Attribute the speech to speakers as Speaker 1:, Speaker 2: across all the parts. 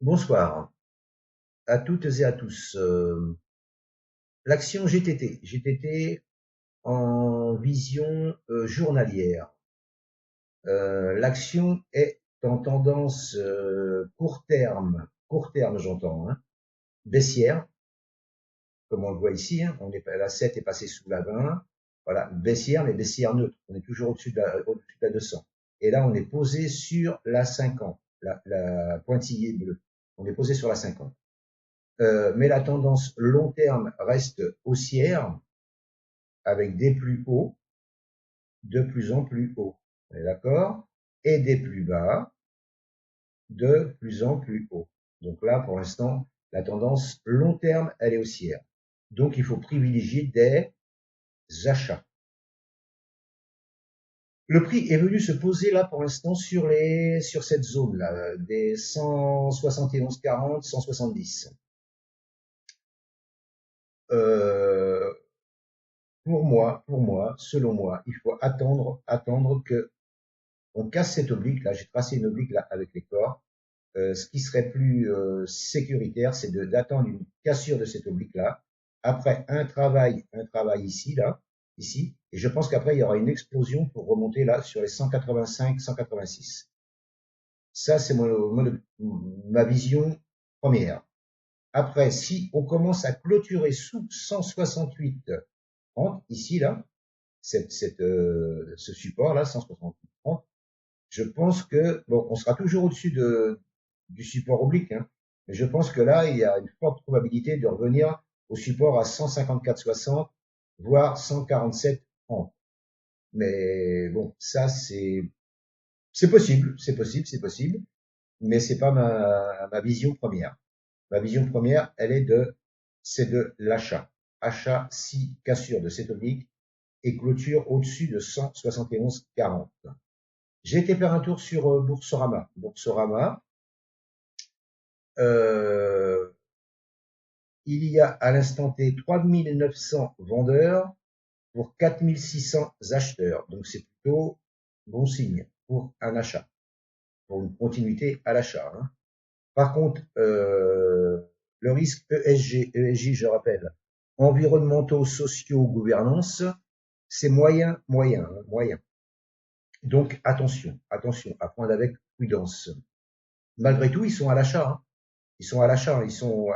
Speaker 1: Bonsoir à toutes et à tous. L'action GTT en vision journalière. L'action est en tendance court terme j'entends, hein, baissière, comme on le voit ici. Hein, la 7 est passée sous la 20. Voilà, baissière, mais baissière neutre. On est toujours au-dessus de la 200. Et là, on est posé sur la 50, la pointillée bleue. On est posé sur la 50. Mais la tendance long terme reste haussière avec des plus hauts de plus en plus hauts. On est d'accord? Et des plus bas de plus en plus hauts. Donc là, pour l'instant, la tendance long terme, elle est haussière. Donc il faut privilégier des achats. Le prix est venu se poser là pour l'instant sur cette zone là, des 171,40, 170. Euh, pour moi, selon moi, il faut attendre que on casse cette oblique là. J'ai tracé une oblique là avec les corps. Ce qui serait plus sécuritaire, c'est d'attendre une cassure de cette oblique là. Après un travail ici là, ici, et je pense qu'après il y aura une explosion pour remonter là sur les 185, 186. Ça c'est ma vision première. Après, si on commence à clôturer sous 168,30 ici là, ce support là, 168,30, je pense que bon, on sera toujours au-dessus du support oblique, hein, mais je pense que là, il y a une forte probabilité de revenir au support à 154,60, voire 147,30. Mais bon, ça c'est possible, mais c'est pas ma vision première. Ma vision première, c'est de l'achat. Achat si cassure de cette oblique et clôture au-dessus de 171,40. J'ai été faire un tour sur Boursorama. Boursorama, euh, il y a à l'instant T 3900 vendeurs pour 4600 acheteurs. Donc c'est plutôt bon signe pour un achat, pour une continuité à l'achat. Hein. Par contre, le risque ESG, je rappelle, environnementaux, sociaux, gouvernance, c'est moyen. Donc attention, à prendre avec prudence. Malgré tout, ils sont à l'achat. Hein. Ils sont à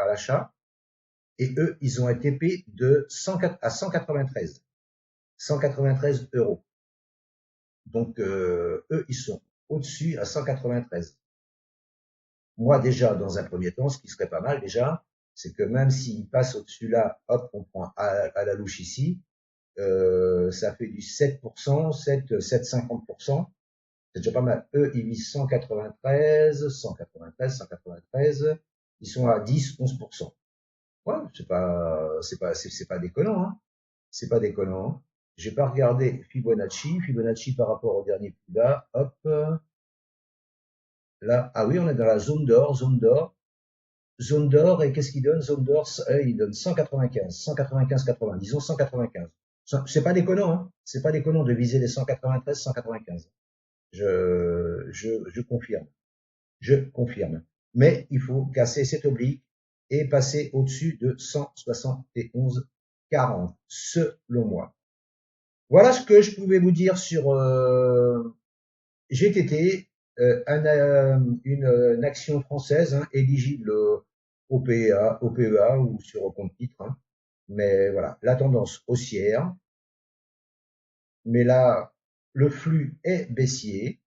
Speaker 1: l'achat. Et eux, ils ont un TP de 104 à 193. 193 euros. Donc, eux, ils sont au-dessus à 193. Moi, déjà, dans un premier temps, ce qui serait pas mal, déjà, c'est que même s'ils passent au-dessus là, hop, on prend à la louche ici, ça fait du 7%, 7,50%. C'est déjà pas mal. Eux, ils visent 193. Ils sont à 10, 11%. Ouais, c'est pas déconnant, hein. C'est pas déconnant. J'ai pas regardé Fibonacci par rapport au dernier plus bas. Hop, là, ah oui, on est dans la zone d'or, et qu'est-ce qu'il donne? Zone d'or, il donne 195, 80. Disons 195. C'est pas déconnant, hein. C'est pas déconnant de viser les 193, 195. Je confirme. Je confirme. Mais il faut casser cette oblique et passer au-dessus de 171,40, selon moi. Voilà ce que je pouvais vous dire sur GTT, une action française, hein, éligible au PEA ou sur compte titre. Hein. Mais voilà, la tendance haussière. Mais là, le flux est baissier.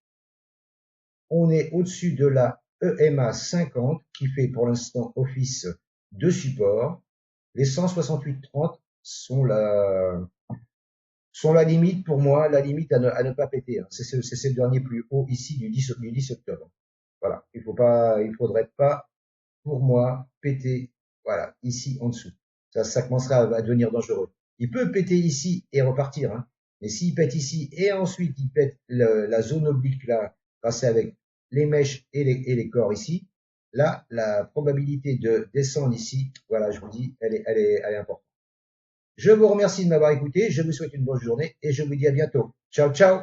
Speaker 1: On est au-dessus de la EMA 50 qui fait pour l'instant office de support. Les 168,30 sont la limite pour moi, la limite à ne pas péter. Hein. C'est ce dernier plus haut ici du 10 octobre. Voilà, il faudrait pas pour moi péter, voilà, ici en dessous. Ça commencera à devenir dangereux. Il peut péter ici et repartir, hein. Mais s'il pète ici et ensuite il pète la zone oblique là, passer avec les mèches et les corps ici, là, la probabilité de descendre ici, voilà, je vous dis, elle est importante. Je vous remercie de m'avoir écouté, je vous souhaite une bonne journée et je vous dis à bientôt. Ciao, ciao!